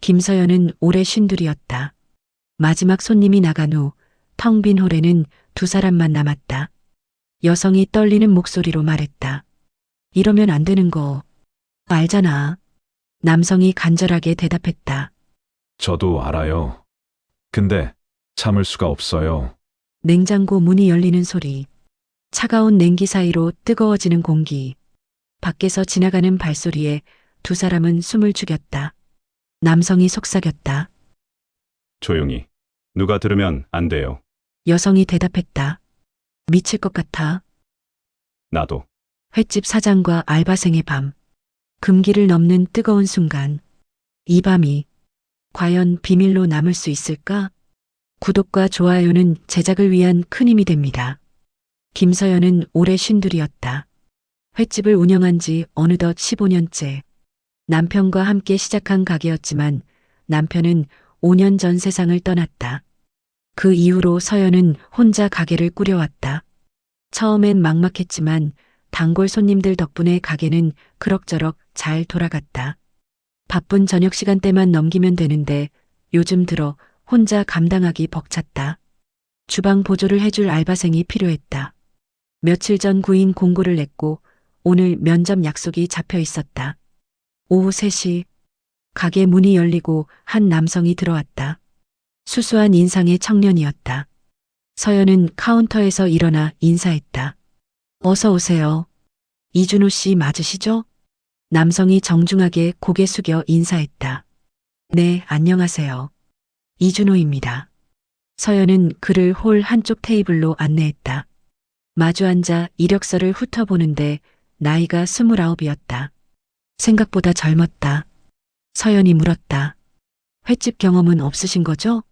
김서연은 올해 쉰둘이었다. 마지막 손님이 나간 후 텅 빈 홀에는 두 사람만 남았다. 여성이 떨리는 목소리로 말했다. 이러면 안 되는 거 알잖아. 남성이 간절하게 대답했다. 저도 알아요. 근데 참을 수가 없어요. 냉장고 문이 열리는 소리. 차가운 냉기 사이로 뜨거워지는 공기. 밖에서 지나가는 발소리에 두 사람은 숨을 죽였다. 남성이 속삭였다. 조용히. 누가 들으면 안 돼요. 여성이 대답했다. 미칠 것 같아. 나도. 횟집 사장과 알바생의 밤. 금기를 넘는 뜨거운 순간. 이 밤이 과연 비밀로 남을 수 있을까? 구독과 좋아요는 제작을 위한 큰 힘이 됩니다. 김서연은 올해 쉰둘이었다. 횟집을 운영한 지 어느덧 15년째. 남편과 함께 시작한 가게였지만 남편은 5년 전 세상을 떠났다. 그 이후로 서연은 혼자 가게를 꾸려왔다. 처음엔 막막했지만 단골 손님들 덕분에 가게는 그럭저럭 잘 돌아갔다. 바쁜 저녁 시간대만 넘기면 되는데 요즘 들어 혼자 감당하기 벅찼다. 주방 보조를 해줄 알바생이 필요했다. 며칠 전 구인 공고를 냈고 오늘 면접 약속이 잡혀 있었다. 오후 3시 가게 문이 열리고 한 남성이 들어왔다. 수수한 인상의 청년이었다. 서연은 카운터에서 일어나 인사했다. 어서 오세요. 이준호 씨 맞으시죠? 남성이 정중하게 고개 숙여 인사했다. 네, 안녕하세요. 이준호입니다. 서연은 그를 홀 한쪽 테이블로 안내했다. 마주 앉아 이력서를 훑어보는데 나이가 29이었다. 생각보다 젊었다. 서연이 물었다. 횟집 경험은 없으신 거죠?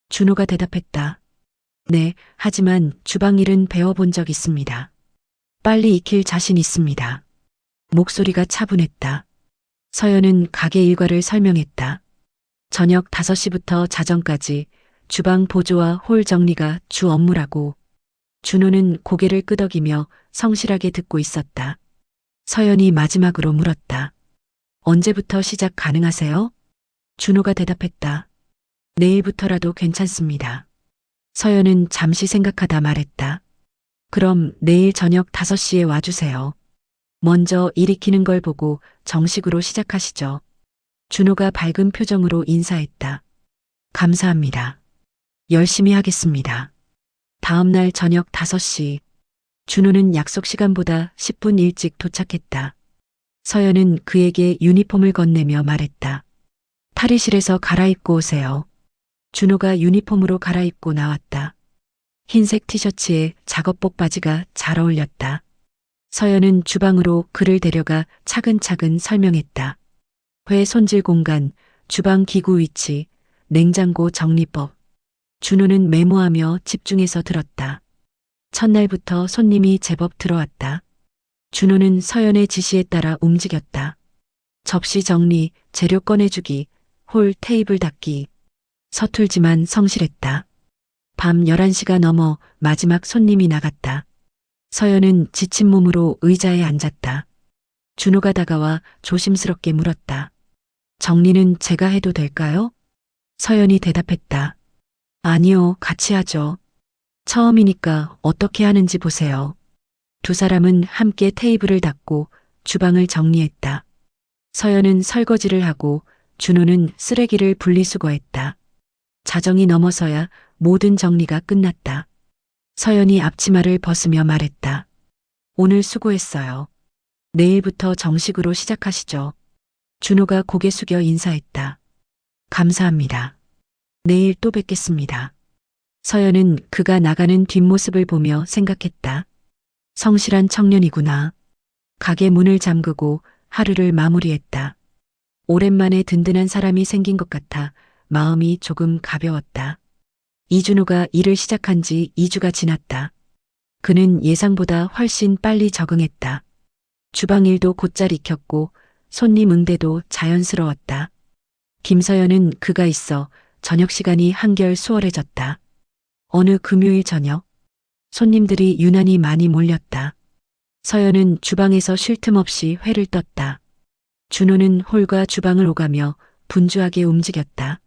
준호가 대답했다. 네, 하지만 주방 일은 배워본 적 있습니다. 빨리 익힐 자신 있습니다. 목소리가 차분했다. 서연은 가게 일과를 설명했다. 저녁 5시부터 자정까지 주방 보조와 홀 정리가 주 업무라고. 준호는 고개를 끄덕이며 성실하게 듣고 있었다. 서연이 마지막으로 물었다. 언제부터 시작 가능하세요? 준호가 대답했다. 내일부터라도 괜찮습니다. 서연은 잠시 생각하다 말했다. 그럼 내일 저녁 5시에 와주세요. 먼저 일 익히는 걸 보고 정식으로 시작하시죠. 준호가 밝은 표정으로 인사했다. 감사합니다. 열심히 하겠습니다. 다음 날 저녁 5시. 준호는 약속 시간보다 10분 일찍 도착했다. 서연은 그에게 유니폼을 건네며 말했다. 탈의실에서 갈아입고 오세요. 준호가 유니폼으로 갈아입고 나왔다. 흰색 티셔츠에 작업복 바지가 잘 어울렸다. 서연은 주방으로 그를 데려가 차근차근 설명했다. 회 손질 공간, 주방 기구 위치, 냉장고 정리법. 준호는 메모하며 집중해서 들었다. 첫날부터 손님이 제법 들어왔다. 준호는 서연의 지시에 따라 움직였다. 접시 정리, 재료 꺼내주기, 홀 테이블 닦기. 서툴지만 성실했다. 밤 11시가 넘어 마지막 손님이 나갔다. 서연은 지친 몸으로 의자에 앉았다. 준호가 다가와 조심스럽게 물었다. 정리는 제가 해도 될까요? 서연이 대답했다. 아니요, 같이 하죠. 처음이니까 어떻게 하는지 보세요. 두 사람은 함께 테이블을 닦고 주방을 정리했다. 서연은 설거지를 하고 준호는 쓰레기를 분리수거했다. 자정이 넘어서야 모든 정리가 끝났다. 서연이 앞치마를 벗으며 말했다. 오늘 수고했어요. 내일부터 정식으로 시작하시죠. 준호가 고개 숙여 인사했다. 감사합니다. 내일 또 뵙겠습니다. 서연은 그가 나가는 뒷모습을 보며 생각했다. 성실한 청년이구나. 가게 문을 잠그고 하루를 마무리했다. 오랜만에 든든한 사람이 생긴 것 같아 마음이 조금 가벼웠다. 이준호가 일을 시작한 지 2주가 지났다. 그는 예상보다 훨씬 빨리 적응했다. 주방 일도 곧잘 익혔고 손님 응대도 자연스러웠다. 김서연은 그가 있어 저녁 시간이 한결 수월해졌다. 어느 금요일 저녁, 손님들이 유난히 많이 몰렸다. 서연은 주방에서 쉴 틈 없이 회를 떴다. 준호는 홀과 주방을 오가며 분주하게 움직였다.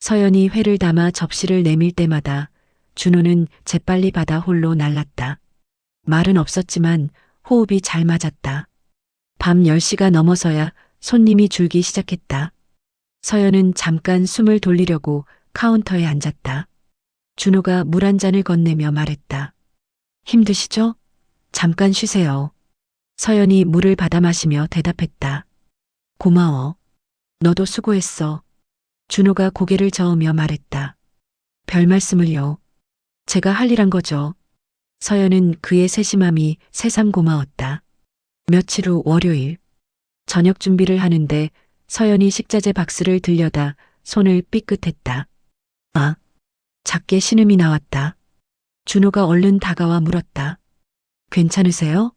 서연이 회를 담아 접시를 내밀 때마다 준호는 재빨리 받아 홀로 날랐다. 말은 없었지만 호흡이 잘 맞았다. 밤 10시가 넘어서야 손님이 줄기 시작했다. 서연은 잠깐 숨을 돌리려고 카운터에 앉았다. 준호가 물 한 잔을 건네며 말했다. 힘드시죠? 잠깐 쉬세요. 서연이 물을 받아 마시며 대답했다. 고마워. 너도 수고했어. 준호가 고개를 저으며 말했다. 별 말씀을요. 제가 할 일 한 거죠. 서연은 그의 세심함이 새삼 고마웠다. 며칠 후 월요일. 저녁 준비를 하는데 서연이 식자재 박스를 들여다 손을 삐끗했다. 아, 작게 신음이 나왔다. 준호가 얼른 다가와 물었다. 괜찮으세요?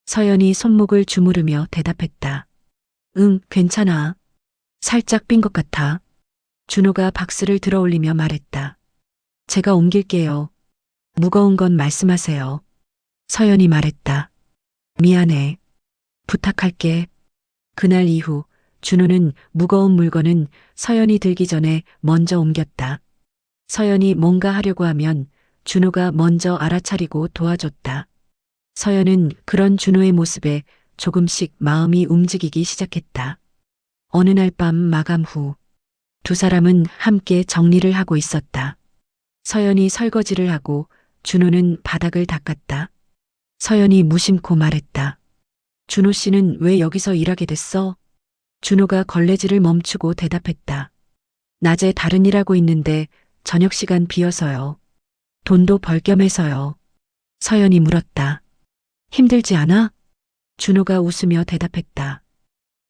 서연이 손목을 주무르며 대답했다. 응, 괜찮아. 살짝 삔 것 같아. 준호가 박스를 들어 올리며 말했다. 제가 옮길게요. 무거운 건 말씀하세요. 서연이 말했다. 미안해. 부탁할게. 그날 이후 준호는 무거운 물건은 서연이 들기 전에 먼저 옮겼다. 서연이 뭔가 하려고 하면 준호가 먼저 알아차리고 도와줬다. 서연은 그런 준호의 모습에 조금씩 마음이 움직이기 시작했다. 어느 날 밤 마감 후 두 사람은 함께 정리를 하고 있었다. 서연이 설거지를 하고 준호는 바닥을 닦았다. 서연이 무심코 말했다. 준호 씨는 왜 여기서 일하게 됐어? 준호가 걸레질을 멈추고 대답했다. 낮에 다른 일하고 있는데 저녁 시간 비어서요. 돈도 벌 겸 해서요. 서연이 물었다. 힘들지 않아? 준호가 웃으며 대답했다.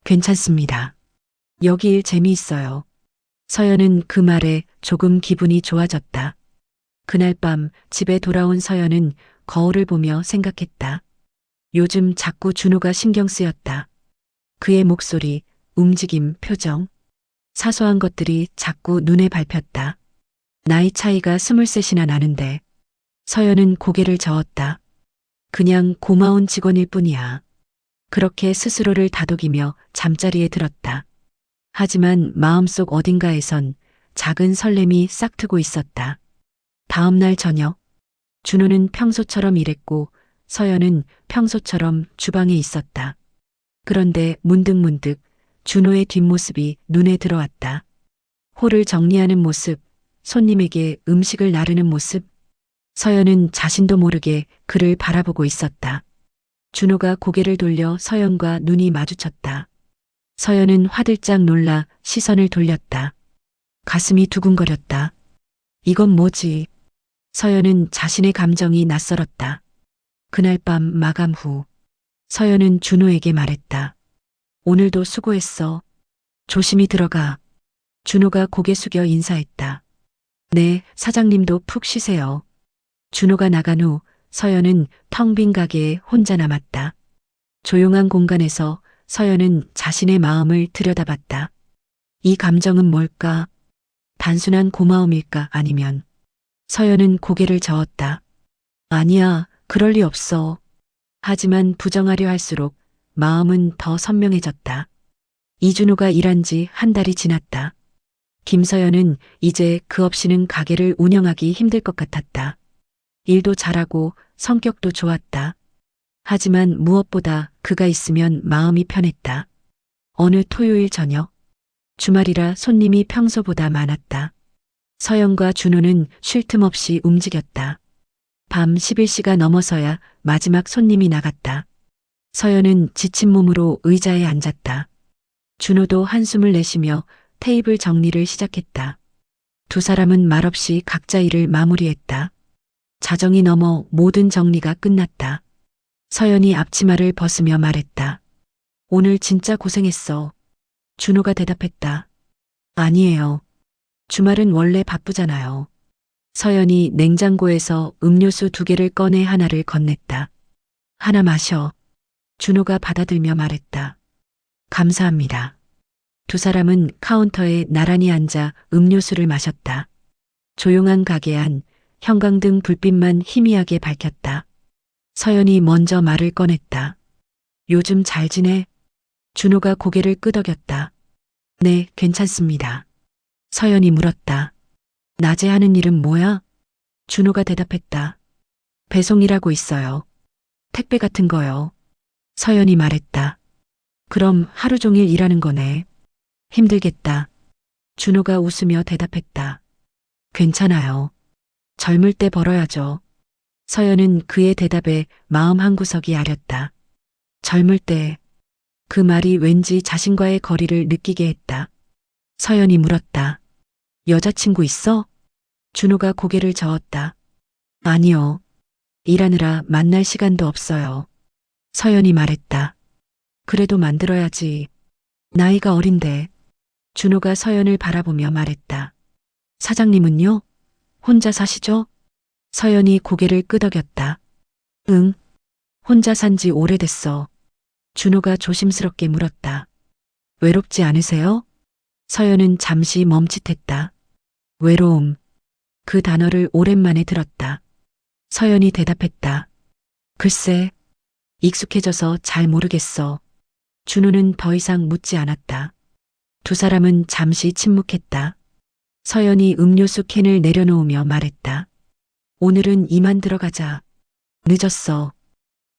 괜찮습니다. 여기 일 재미있어요. 서연은 그 말에 조금 기분이 좋아졌다. 그날 밤 집에 돌아온 서연은 거울을 보며 생각했다. 요즘 자꾸 준호가 신경 쓰였다. 그의 목소리, 움직임, 표정. 사소한 것들이 자꾸 눈에 밟혔다. 나이 차이가 23이나 나는데 서연은 고개를 저었다. 그냥 고마운 직원일 뿐이야. 그렇게 스스로를 다독이며 잠자리에 들었다. 하지만 마음속 어딘가에선 작은 설렘이 싹트고 있었다. 다음 날 저녁, 준호는 평소처럼 일했고 서연은 평소처럼 주방에 있었다. 그런데 문득문득 준호의 뒷모습이 눈에 들어왔다. 홀을 정리하는 모습, 손님에게 음식을 나르는 모습. 서연은 자신도 모르게 그를 바라보고 있었다. 준호가 고개를 돌려 서연과 눈이 마주쳤다. 서연은 화들짝 놀라 시선을 돌렸다. 가슴이 두근거렸다. 이건 뭐지? 서연은 자신의 감정이 낯설었다. 그날 밤 마감 후 서연은 준호에게 말했다. 오늘도 수고했어. 조심히 들어가. 준호가 고개 숙여 인사했다. 네, 사장님도 푹 쉬세요. 준호가 나간 후 서연은 텅 빈 가게에 혼자 남았다. 조용한 공간에서 서연은 자신의 마음을 들여다봤다. 이 감정은 뭘까? 단순한 고마움일까 아니면 서연은 고개를 저었다. 아니야, 그럴 리 없어. 하지만 부정하려 할수록 마음은 더 선명해졌다. 이준호가 일한 지 한 달이 지났다. 김서연은 이제 그 없이는 가게를 운영하기 힘들 것 같았다. 일도 잘하고 성격도 좋았다. 하지만 무엇보다 그가 있으면 마음이 편했다. 어느 토요일 저녁, 주말이라 손님이 평소보다 많았다. 서연과 준호는 쉴 틈 없이 움직였다. 밤 11시가 넘어서야 마지막 손님이 나갔다. 서연은 지친 몸으로 의자에 앉았다. 준호도 한숨을 내쉬며 테이블 정리를 시작했다. 두 사람은 말없이 각자 일을 마무리했다. 자정이 넘어 모든 정리가 끝났다. 서연이 앞치마를 벗으며 말했다. 오늘 진짜 고생했어. 준호가 대답했다. 아니에요. 주말은 원래 바쁘잖아요. 서연이 냉장고에서 음료수 2개를 꺼내 하나를 건넸다. 하나 마셔. 준호가 받아들며 말했다. 감사합니다. 두 사람은 카운터에 나란히 앉아 음료수를 마셨다. 조용한 가게 안 형광등 불빛만 희미하게 밝혔다. 서연이 먼저 말을 꺼냈다. 요즘 잘 지내? 준호가 고개를 끄덕였다. 네, 괜찮습니다. 서연이 물었다. 낮에 하는 일은 뭐야? 준호가 대답했다. 배송이라고 있어요. 택배 같은 거요. 서연이 말했다. 그럼 하루 종일 일하는 거네. 힘들겠다. 준호가 웃으며 대답했다. 괜찮아요. 젊을 때 벌어야죠. 서연은 그의 대답에 마음 한구석이 아렸다. 젊을 때, 그 말이 왠지 자신과의 거리를 느끼게 했다. 서연이 물었다. 여자친구 있어? 준호가 고개를 저었다. 아니요. 일하느라 만날 시간도 없어요. 서연이 말했다. 그래도 만들어야지. 나이가 어린데. 준호가 서연을 바라보며 말했다. 사장님은요? 혼자 사시죠? 서연이 고개를 끄덕였다. 응. 혼자 산지 오래됐어. 준호가 조심스럽게 물었다. 외롭지 않으세요? 서연은 잠시 멈칫했다. 외로움. 그 단어를 오랜만에 들었다. 서연이 대답했다. 글쎄, 익숙해져서 잘 모르겠어. 준호는 더 이상 묻지 않았다. 두 사람은 잠시 침묵했다. 서연이 음료수 캔을 내려놓으며 말했다. 오늘은 이만 들어가자. 늦었어.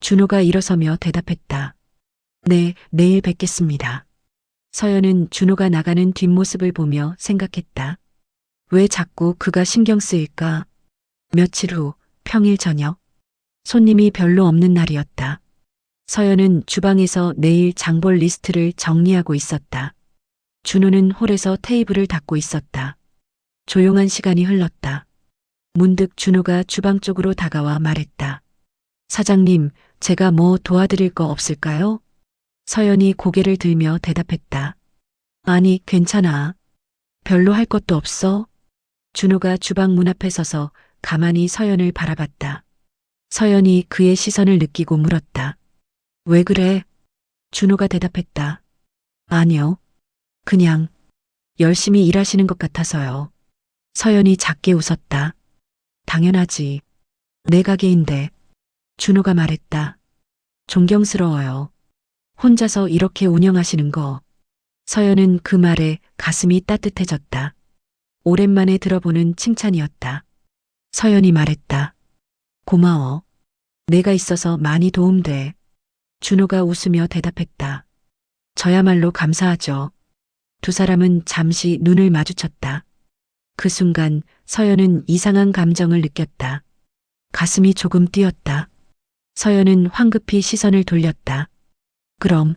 준호가 일어서며 대답했다. 네, 내일 뵙겠습니다. 서연은 준호가 나가는 뒷모습을 보며 생각했다. 왜 자꾸 그가 신경 쓰일까? 며칠 후 평일 저녁. 손님이 별로 없는 날이었다. 서연은 주방에서 내일 장볼 리스트를 정리하고 있었다. 준호는 홀에서 테이블을 닦고 있었다. 조용한 시간이 흘렀다. 문득 준호가 주방 쪽으로 다가와 말했다. 사장님, 제가 뭐 도와드릴 거 없을까요? 서연이 고개를 들며 대답했다. 아니, 괜찮아. 별로 할 것도 없어. 준호가 주방 문 앞에 서서 가만히 서연을 바라봤다. 서연이 그의 시선을 느끼고 물었다. 왜 그래? 준호가 대답했다. 아니요. 그냥 열심히 일하시는 것 같아서요. 서연이 작게 웃었다. 당연하지. 내 가게인데. 준호가 말했다. 존경스러워요. 혼자서 이렇게 운영하시는 거. 서연은 그 말에 가슴이 따뜻해졌다. 오랜만에 들어보는 칭찬이었다. 서연이 말했다. 고마워. 내가 있어서 많이 도움돼. 준호가 웃으며 대답했다. 저야말로 감사하죠. 두 사람은 잠시 눈을 마주쳤다. 그 순간 서연은 이상한 감정을 느꼈다. 가슴이 조금 뛰었다. 서연은 황급히 시선을 돌렸다. 그럼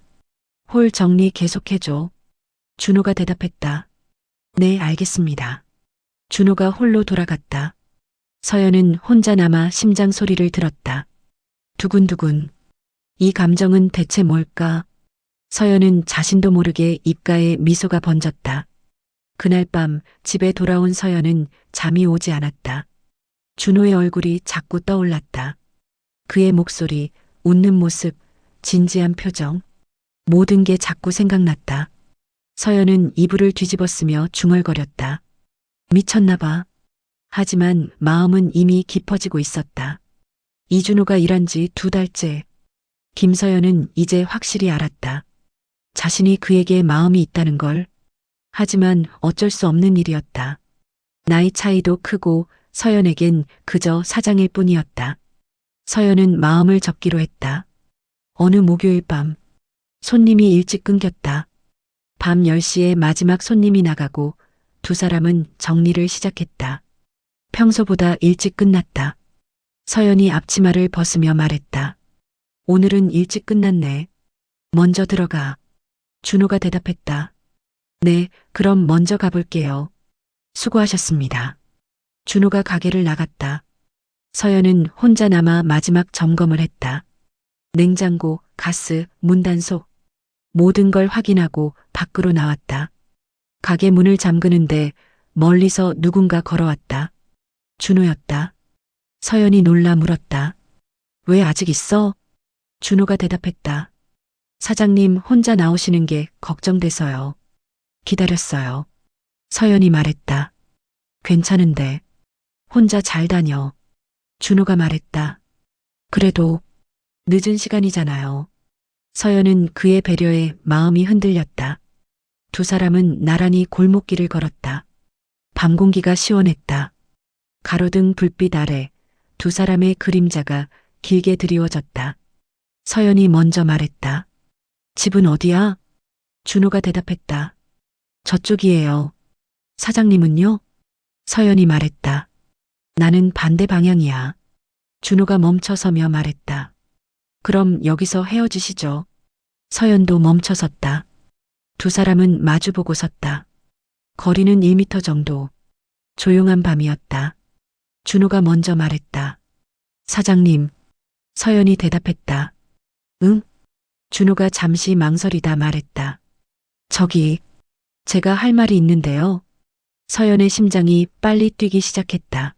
홀 정리 계속해줘. 준호가 대답했다. 네, 알겠습니다. 준호가 홀로 돌아갔다. 서연은 혼자 남아 심장 소리를 들었다. 두근두근. 이 감정은 대체 뭘까? 서연은 자신도 모르게 입가에 미소가 번졌다. 그날 밤 집에 돌아온 서연은 잠이 오지 않았다. 준호의 얼굴이 자꾸 떠올랐다. 그의 목소리, 웃는 모습, 진지한 표정. 모든 게 자꾸 생각났다. 서연은 이불을 뒤집었으며 중얼거렸다. 미쳤나 봐. 하지만 마음은 이미 깊어지고 있었다. 이준호가 일한 지 2달째. 김서연은 이제 확실히 알았다. 자신이 그에게 마음이 있다는 걸. 하지만 어쩔 수 없는 일이었다. 나이 차이도 크고 서연에겐 그저 사장일 뿐이었다. 서연은 마음을 접기로 했다. 어느 목요일 밤, 손님이 일찍 끊겼다. 밤 10시에 마지막 손님이 나가고 두 사람은 정리를 시작했다. 평소보다 일찍 끝났다. 서연이 앞치마를 벗으며 말했다. 오늘은 일찍 끝났네. 먼저 들어가. 준호가 대답했다. 네, 그럼 먼저 가볼게요. 수고하셨습니다. 준호가 가게를 나갔다. 서연은 혼자 남아 마지막 점검을 했다. 냉장고, 가스, 문단속. 모든 걸 확인하고 밖으로 나왔다. 가게 문을 잠그는데 멀리서 누군가 걸어왔다. 준호였다. 서연이 놀라 물었다. 왜 아직 있어? 준호가 대답했다. 사장님 혼자 나오시는 게 걱정돼서요. 기다렸어요. 서연이 말했다. 괜찮은데. 혼자 잘 다녀. 준호가 말했다. 그래도 늦은 시간이잖아요. 서연은 그의 배려에 마음이 흔들렸다. 두 사람은 나란히 골목길을 걸었다. 밤 공기가 시원했다. 가로등 불빛 아래 두 사람의 그림자가 길게 드리워졌다. 서연이 먼저 말했다. 집은 어디야? 준호가 대답했다. 저쪽이에요. 사장님은요? 서연이 말했다. 나는 반대 방향이야. 준호가 멈춰서며 말했다. 그럼 여기서 헤어지시죠. 서연도 멈춰섰다. 두 사람은 마주보고 섰다. 거리는 1미터 정도. 조용한 밤이었다. 준호가 먼저 말했다. 사장님. 서연이 대답했다. 응? 준호가 잠시 망설이다 말했다. 저기, 제가 할 말이 있는데요. 서연의 심장이 빨리 뛰기 시작했다.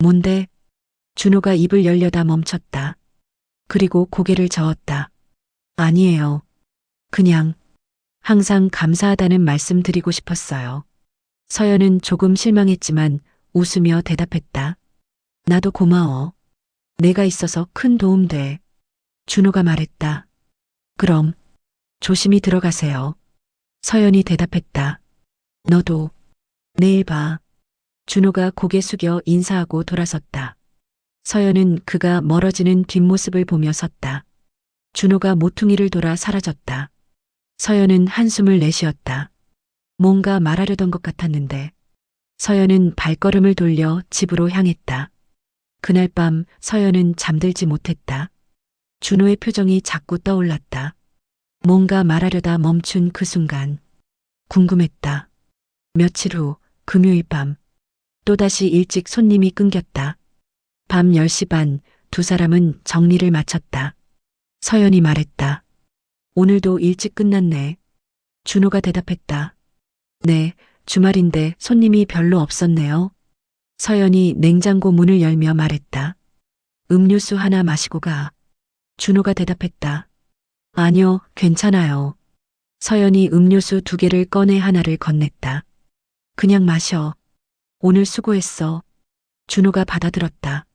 뭔데? 준호가 입을 열려다 멈췄다. 그리고 고개를 저었다. 아니에요. 그냥 항상 감사하다는 말씀 드리고 싶었어요. 서연은 조금 실망했지만 웃으며 대답했다. 나도 고마워. 내가 있어서 큰 도움 돼. 준호가 말했다. 그럼 조심히 들어가세요. 서연이 대답했다. 너도 내일 봐. 준호가 고개 숙여 인사하고 돌아섰다. 서연은 그가 멀어지는 뒷모습을 보며 섰다. 준호가 모퉁이를 돌아 사라졌다. 서연은 한숨을 내쉬었다. 뭔가 말하려던 것 같았는데 서연은 발걸음을 돌려 집으로 향했다. 그날 밤 서연은 잠들지 못했다. 준호의 표정이 자꾸 떠올랐다. 뭔가 말하려다 멈춘 그 순간 궁금했다. 며칠 후 금요일 밤 또다시 일찍 손님이 끊겼다. 밤 10시 반 두 사람은 정리를 마쳤다. 서연이 말했다. 오늘도 일찍 끝났네. 준호가 대답했다. 네, 주말인데 손님이 별로 없었네요. 서연이 냉장고 문을 열며 말했다. 음료수 하나 마시고 가. 준호가 대답했다. 아니요, 괜찮아요. 서연이 음료수 2개를 꺼내 하나를 건넸다. 그냥 마셔. 오늘 수고했어. 준호가 받아들었다.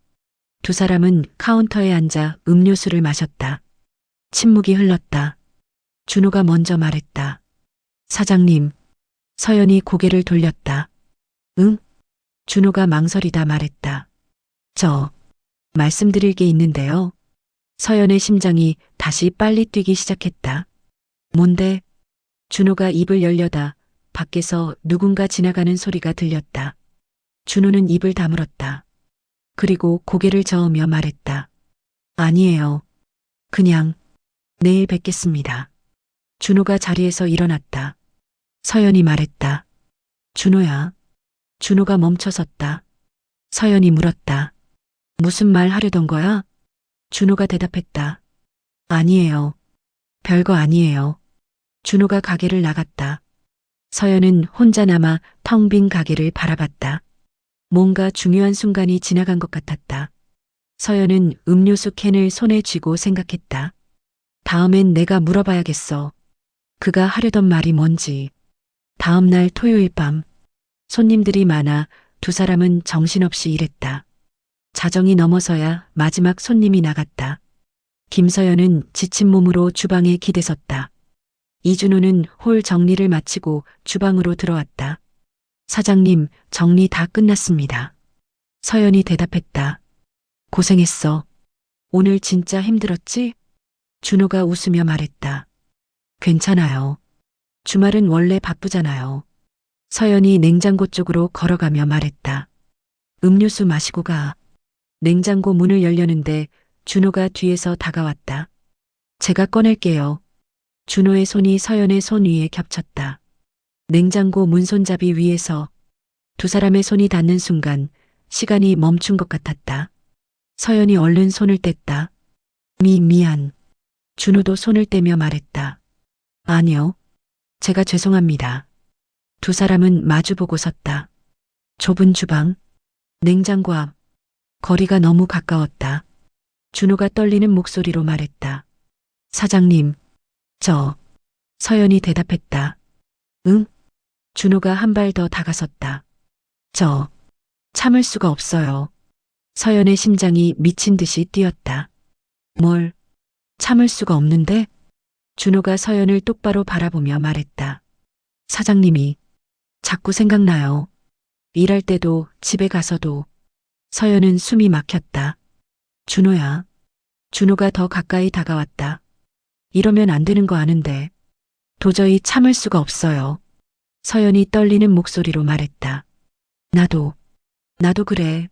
두 사람은 카운터에 앉아 음료수를 마셨다. 침묵이 흘렀다. 준호가 먼저 말했다. 사장님. 서연이 고개를 돌렸다. 응? 준호가 망설이다 말했다. 말씀드릴 게 있는데요. 서연의 심장이 다시 빨리 뛰기 시작했다. 뭔데? 준호가 입을 열려다 밖에서 누군가 지나가는 소리가 들렸다. 준호는 입을 다물었다. 그리고 고개를 저으며 말했다. 아니에요. 그냥 내일 뵙겠습니다. 준호가 자리에서 일어났다. 서연이 말했다. 준호야. 준호가 멈춰섰다. 서연이 물었다. 무슨 말 하려던 거야? 준호가 대답했다. 아니에요. 별거 아니에요. 준호가 가게를 나갔다. 서연은 혼자 남아 텅 빈 가게를 바라봤다. 뭔가 중요한 순간이 지나간 것 같았다. 서연은 음료수 캔을 손에 쥐고 생각했다. 다음엔 내가 물어봐야겠어. 그가 하려던 말이 뭔지. 다음 날 토요일 밤 손님들이 많아 두 사람은 정신없이 일했다. 자정이 넘어서야 마지막 손님이 나갔다. 김서연은 지친 몸으로 주방에 기대섰다. 이준호는 홀 정리를 마치고 주방으로 들어왔다. 사장님, 정리 다 끝났습니다. 서연이 대답했다. 고생했어. 오늘 진짜 힘들었지? 준호가 웃으며 말했다. 괜찮아요. 주말은 원래 바쁘잖아요. 서연이 냉장고 쪽으로 걸어가며 말했다. 음료수 마시고 가. 냉장고 문을 열려는데 준호가 뒤에서 다가왔다. 제가 꺼낼게요. 준호의 손이 서연의 손 위에 겹쳤다. 냉장고 문 손잡이 위에서 두 사람의 손이 닿는 순간 시간이 멈춘 것 같았다. 서연이 얼른 손을 뗐다. 미안. 준호도 손을 떼며 말했다. 아니요. 제가 죄송합니다. 두 사람은 마주보고 섰다. 좁은 주방, 냉장고 앞, 거리가 너무 가까웠다. 준호가 떨리는 목소리로 말했다. 사장님, 서연이 대답했다. 응? 준호가 한 발 더 다가섰다. 참을 수가 없어요. 서연의 심장이 미친 듯이 뛰었다. 뭘? 참을 수가 없는데? 준호가 서연을 똑바로 바라보며 말했다. 사장님이 자꾸 생각나요. 일할 때도 집에 가서도. 서연은 숨이 막혔다. 준호야. 준호가 더 가까이 다가왔다. 이러면 안 되는 거 아는데. 도저히 참을 수가 없어요. 서연이 떨리는 목소리로 말했다. 나도 그래.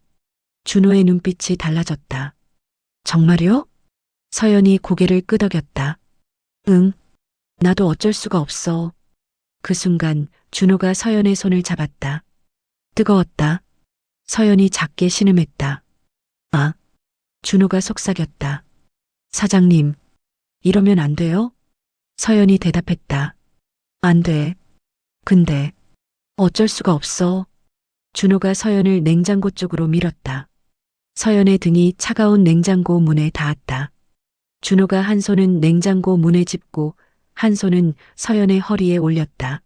준호의 눈빛이 달라졌다. 정말요? 서연이 고개를 끄덕였다. 응, 나도 어쩔 수가 없어. 그 순간 준호가 서연의 손을 잡았다. 뜨거웠다. 서연이 작게 신음했다. 아, 준호가 속삭였다. 사장님, 이러면 안 돼요? 서연이 대답했다. 안 돼. 근데 어쩔 수가 없어. 준호가 서연을 냉장고 쪽으로 밀었다. 서연의 등이 차가운 냉장고 문에 닿았다. 준호가 한 손은 냉장고 문에 짚고 한 손은 서연의 허리에 올렸다.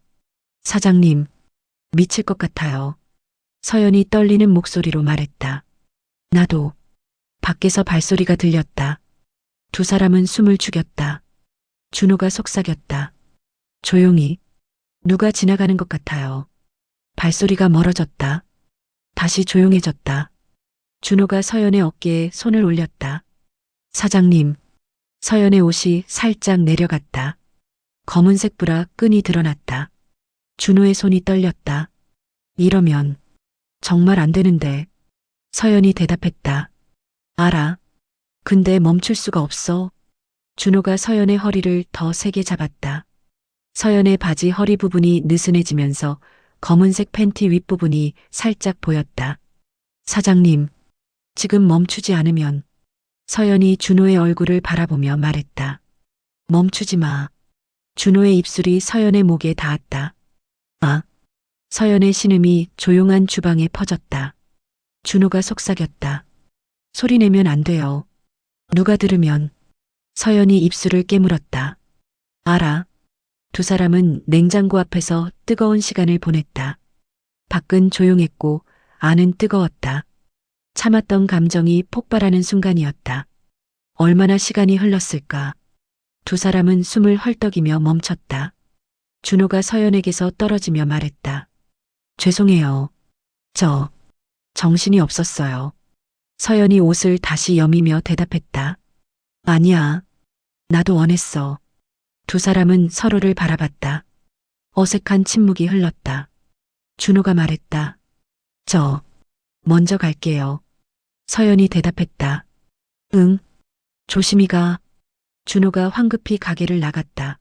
사장님, 미칠 것 같아요. 서연이 떨리는 목소리로 말했다. 나도. 밖에서 발소리가 들렸다. 두 사람은 숨을 죽였다. 준호가 속삭였다. 조용히. 누가 지나가는 것 같아요. 발소리가 멀어졌다. 다시 조용해졌다. 준호가 서연의 어깨에 손을 올렸다. 사장님. 서연의 옷이 살짝 내려갔다. 검은색 브라 끈이 드러났다. 준호의 손이 떨렸다. 이러면 정말 안 되는데. 서연이 대답했다. 알아. 근데 멈출 수가 없어. 준호가 서연의 허리를 더 세게 잡았다. 서연의 바지 허리 부분이 느슨해지면서 검은색 팬티 윗부분이 살짝 보였다. 사장님, 지금 멈추지 않으면. 서연이 준호의 얼굴을 바라보며 말했다. 멈추지 마. 준호의 입술이 서연의 목에 닿았다. 아. 서연의 신음이 조용한 주방에 퍼졌다. 준호가 속삭였다. 소리내면 안 돼요. 누가 들으면. 서연이 입술을 깨물었다. 알아. 두 사람은 냉장고 앞에서 뜨거운 시간을 보냈다. 밖은 조용했고 안은 뜨거웠다. 참았던 감정이 폭발하는 순간이었다. 얼마나 시간이 흘렀을까. 두 사람은 숨을 헐떡이며 멈췄다. 준호가 서연에게서 떨어지며 말했다. 죄송해요. 저 정신이 없었어요. 서연이 옷을 다시 여미며 대답했다. 아니야. 나도 원했어. 두 사람은 서로를 바라봤다. 어색한 침묵이 흘렀다. 준호가 말했다. 저 먼저 갈게요. 서연이 대답했다. 응. 조심히 가. 준호가 황급히 가게를 나갔다.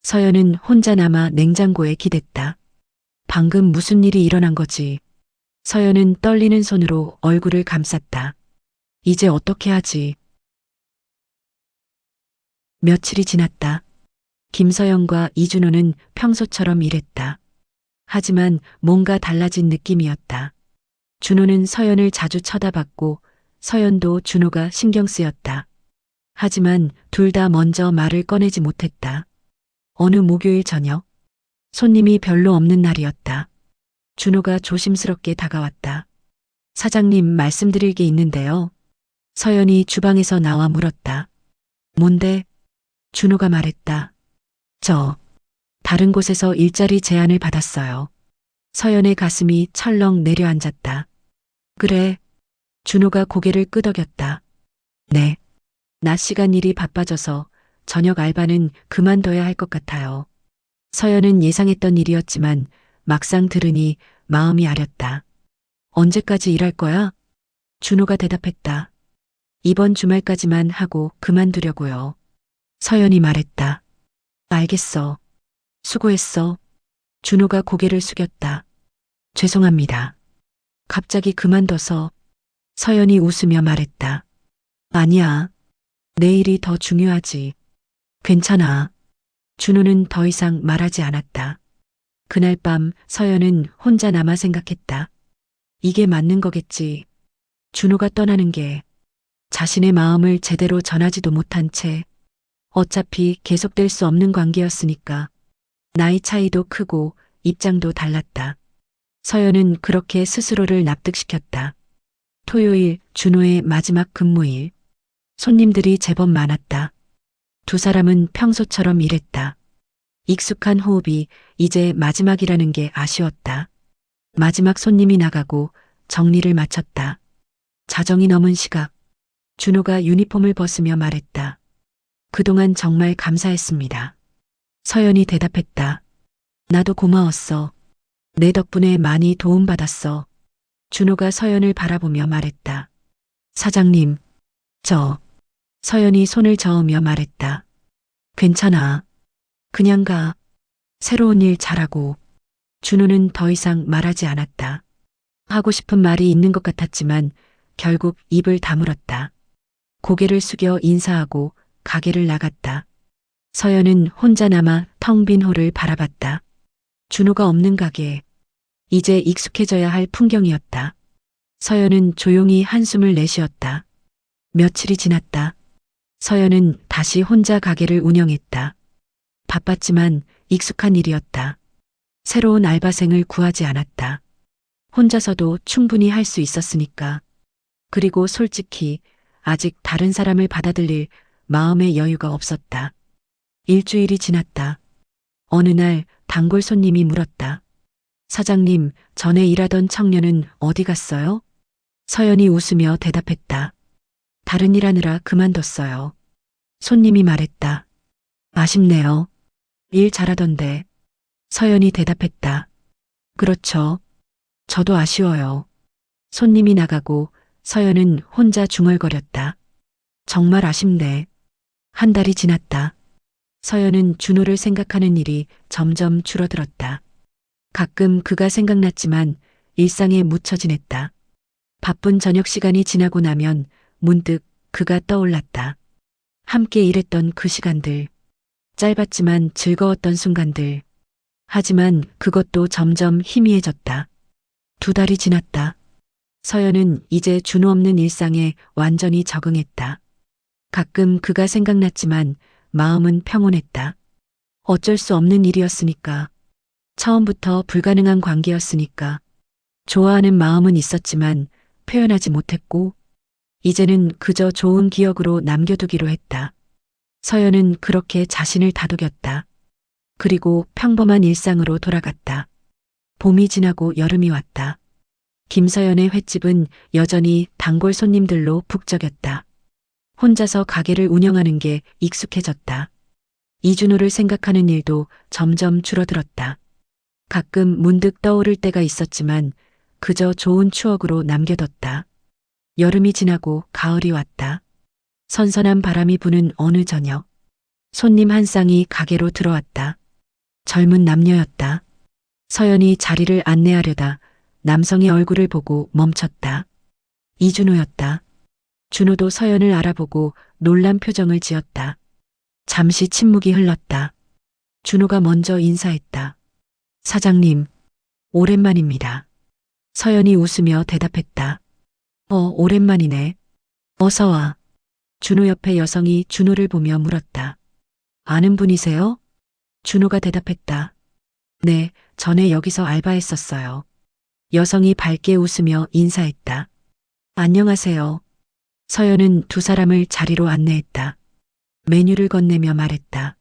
서연은 혼자 남아 냉장고에 기댔다. 방금 무슨 일이 일어난 거지? 서연은 떨리는 손으로 얼굴을 감쌌다. 이제 어떻게 하지? 며칠이 지났다. 김서영과 이준호는 평소처럼 일했다. 하지만 뭔가 달라진 느낌이었다. 준호는 서연을 자주 쳐다봤고 서연도 준호가 신경 쓰였다. 하지만 둘 다 먼저 말을 꺼내지 못했다. 어느 목요일 저녁, 손님이 별로 없는 날이었다. 준호가 조심스럽게 다가왔다. 사장님, 말씀드릴 게 있는데요. 서연이 주방에서 나와 물었다. 뭔데? 준호가 말했다. 저 다른 곳에서 일자리 제안을 받았어요. 서연의 가슴이 철렁 내려앉았다. 그래. 준호가 고개를 끄덕였다. 네. 낮 시간 일이 바빠져서 저녁 알바는 그만둬야 할 것 같아요. 서연은 예상했던 일이었지만 막상 들으니 마음이 아렸다. 언제까지 일할 거야? 준호가 대답했다. 이번 주말까지만 하고 그만두려고요. 서연이 말했다. 알겠어. 수고했어. 준호가 고개를 숙였다. 죄송합니다. 갑자기 그만둬서. 서연이 웃으며 말했다. 아니야. 내일이 더 중요하지. 괜찮아. 준호는 더 이상 말하지 않았다. 그날 밤 서연은 혼자 남아 생각했다. 이게 맞는 거겠지. 준호가 떠나는 게 자신의 마음을 제대로 전하지도 못한 채 어차피 계속될 수 없는 관계였으니까. 나이 차이도 크고 입장도 달랐다. 서연은 그렇게 스스로를 납득시켰다. 토요일 준호의 마지막 근무일. 손님들이 제법 많았다. 두 사람은 평소처럼 일했다. 익숙한 호흡이 이제 마지막이라는 게 아쉬웠다. 마지막 손님이 나가고 정리를 마쳤다. 자정이 넘은 시각, 준호가 유니폼을 벗으며 말했다. 그동안 정말 감사했습니다. 서연이 대답했다. 나도 고마웠어. 내 덕분에 많이 도움받았어. 준호가 서연을 바라보며 말했다. 사장님, 서연이 손을 저으며 말했다. 괜찮아. 그냥 가. 새로운 일 잘하고. 준호는 더 이상 말하지 않았다. 하고 싶은 말이 있는 것 같았지만 결국 입을 다물었다. 고개를 숙여 인사하고 가게를 나갔다. 서연은 혼자 남아 텅 빈 홀을 바라봤다. 준호가 없는 가게. 이제 익숙해져야 할 풍경이었다. 서연은 조용히 한숨을 내쉬었다. 며칠이 지났다. 서연은 다시 혼자 가게를 운영했다. 바빴지만 익숙한 일이었다. 새로운 알바생을 구하지 않았다. 혼자서도 충분히 할 수 있었으니까. 그리고 솔직히 아직 다른 사람을 받아들일 마음의 여유가 없었다. 일주일이 지났다. 어느 날 단골 손님이 물었다. 사장님, 전에 일하던 청년은 어디 갔어요? 서연이 웃으며 대답했다. 다른 일 하느라 그만뒀어요. 손님이 말했다. 아쉽네요. 일 잘하던데. 서연이 대답했다. 그렇죠. 저도 아쉬워요. 손님이 나가고 서연은 혼자 중얼거렸다. 정말 아쉽네. 한 달이 지났다. 서연은 준호를 생각하는 일이 점점 줄어들었다. 가끔 그가 생각났지만 일상에 묻혀 지냈다. 바쁜 저녁 시간이 지나고 나면 문득 그가 떠올랐다. 함께 일했던 그 시간들. 짧았지만 즐거웠던 순간들. 하지만 그것도 점점 희미해졌다. 2달이 지났다. 서연은 이제 준호 없는 일상에 완전히 적응했다. 가끔 그가 생각났지만 마음은 평온했다. 어쩔 수 없는 일이었으니까. 처음부터 불가능한 관계였으니까. 좋아하는 마음은 있었지만 표현하지 못했고, 이제는 그저 좋은 기억으로 남겨두기로 했다. 서연은 그렇게 자신을 다독였다. 그리고 평범한 일상으로 돌아갔다. 봄이 지나고 여름이 왔다. 김서연의 횟집은 여전히 단골 손님들로 북적였다. 혼자서 가게를 운영하는 게 익숙해졌다. 이준호를 생각하는 일도 점점 줄어들었다. 가끔 문득 떠오를 때가 있었지만 그저 좋은 추억으로 남겨뒀다. 여름이 지나고 가을이 왔다. 선선한 바람이 부는 어느 저녁, 손님 한 쌍이 가게로 들어왔다. 젊은 남녀였다. 서연이 자리를 안내하려다 남성의 얼굴을 보고 멈췄다. 이준호였다. 준호도 서연을 알아보고 놀란 표정을 지었다. 잠시 침묵이 흘렀다. 준호가 먼저 인사했다. 사장님, 오랜만입니다. 서연이 웃으며 대답했다. 오랜만이네. 어서 와. 준호 옆에 여성이 준호를 보며 물었다. 아는 분이세요? 준호가 대답했다. 네, 전에 여기서 알바했었어요. 여성이 밝게 웃으며 인사했다. 안녕하세요. 서연은 2사람을 자리로 안내했다. 메뉴를 건네며 말했다.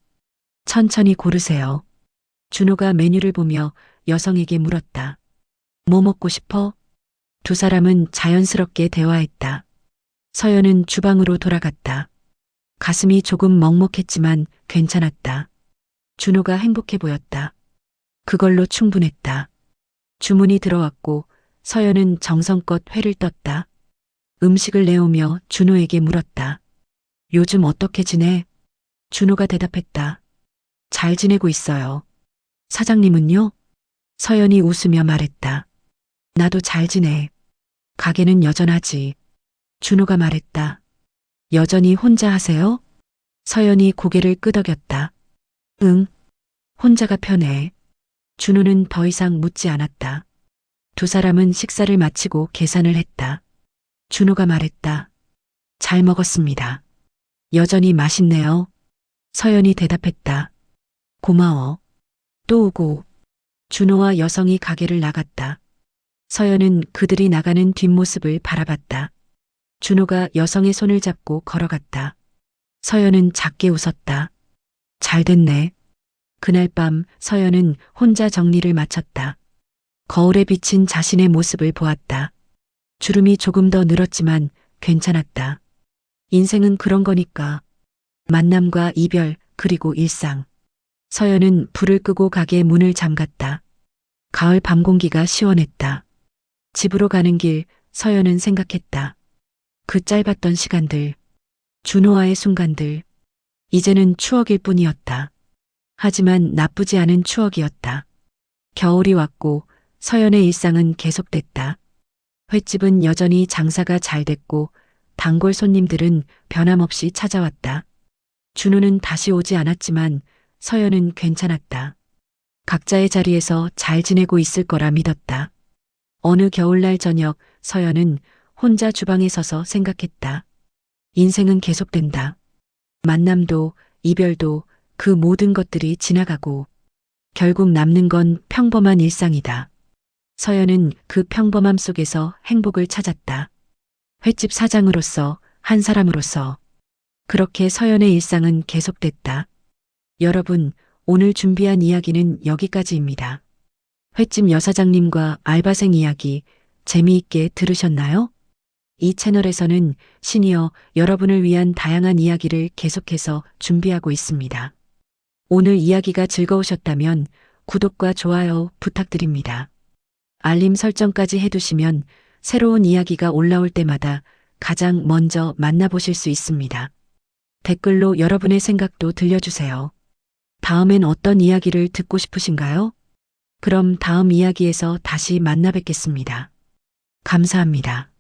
천천히 고르세요. 준호가 메뉴를 보며 여성에게 물었다. 뭐 먹고 싶어? 2사람은 자연스럽게 대화했다. 서연은 주방으로 돌아갔다. 가슴이 조금 먹먹했지만 괜찮았다. 준호가 행복해 보였다. 그걸로 충분했다. 주문이 들어왔고 서연은 정성껏 회를 떴다. 음식을 내오며 준호에게 물었다. 요즘 어떻게 지내? 준호가 대답했다. 잘 지내고 있어요. 사장님은요? 서연이 웃으며 말했다. 나도 잘 지내. 가게는 여전하지. 준호가 말했다. 여전히 혼자 하세요? 서연이 고개를 끄덕였다. 응. 혼자가 편해. 준호는 더 이상 묻지 않았다. 2사람은 식사를 마치고 계산을 했다. 준호가 말했다. 잘 먹었습니다. 여전히 맛있네요. 서연이 대답했다. 고마워. 또 오고. 준호와 여성이 가게를 나갔다. 서연은 그들이 나가는 뒷모습을 바라봤다. 준호가 여성의 손을 잡고 걸어갔다. 서연은 작게 웃었다. 잘 됐네. 그날 밤 서연은 혼자 정리를 마쳤다. 거울에 비친 자신의 모습을 보았다. 주름이 조금 더 늘었지만 괜찮았다. 인생은 그런 거니까. 만남과 이별, 그리고 일상. 서연은 불을 끄고 가게 문을 잠갔다. 가을 밤 공기가 시원했다. 집으로 가는 길, 서연은 생각했다. 그 짧았던 시간들, 준호와의 순간들, 이제는 추억일 뿐이었다. 하지만 나쁘지 않은 추억이었다. 겨울이 왔고 서연의 일상은 계속됐다. 횟집은 여전히 장사가 잘 됐고 단골 손님들은 변함없이 찾아왔다. 준호는 다시 오지 않았지만 서연은 괜찮았다. 각자의 자리에서 잘 지내고 있을 거라 믿었다. 어느 겨울날 저녁 서연은 혼자 주방에 서서 생각했다. 인생은 계속된다. 만남도 이별도 그 모든 것들이 지나가고 결국 남는 건 평범한 일상이다. 서연은 그 평범함 속에서 행복을 찾았다. 횟집 사장으로서, 한 사람으로서. 그렇게 서연의 일상은 계속됐다. 여러분, 오늘 준비한 이야기는 여기까지입니다. 횟집 여사장님과 알바생 이야기 재미있게 들으셨나요? 이 채널에서는 시니어 여러분을 위한 다양한 이야기를 계속해서 준비하고 있습니다. 오늘 이야기가 즐거우셨다면 구독과 좋아요 부탁드립니다. 알림 설정까지 해두시면 새로운 이야기가 올라올 때마다 가장 먼저 만나보실 수 있습니다. 댓글로 여러분의 생각도 들려주세요. 다음엔 어떤 이야기를 듣고 싶으신가요? 그럼 다음 이야기에서 다시 만나 뵙겠습니다. 감사합니다.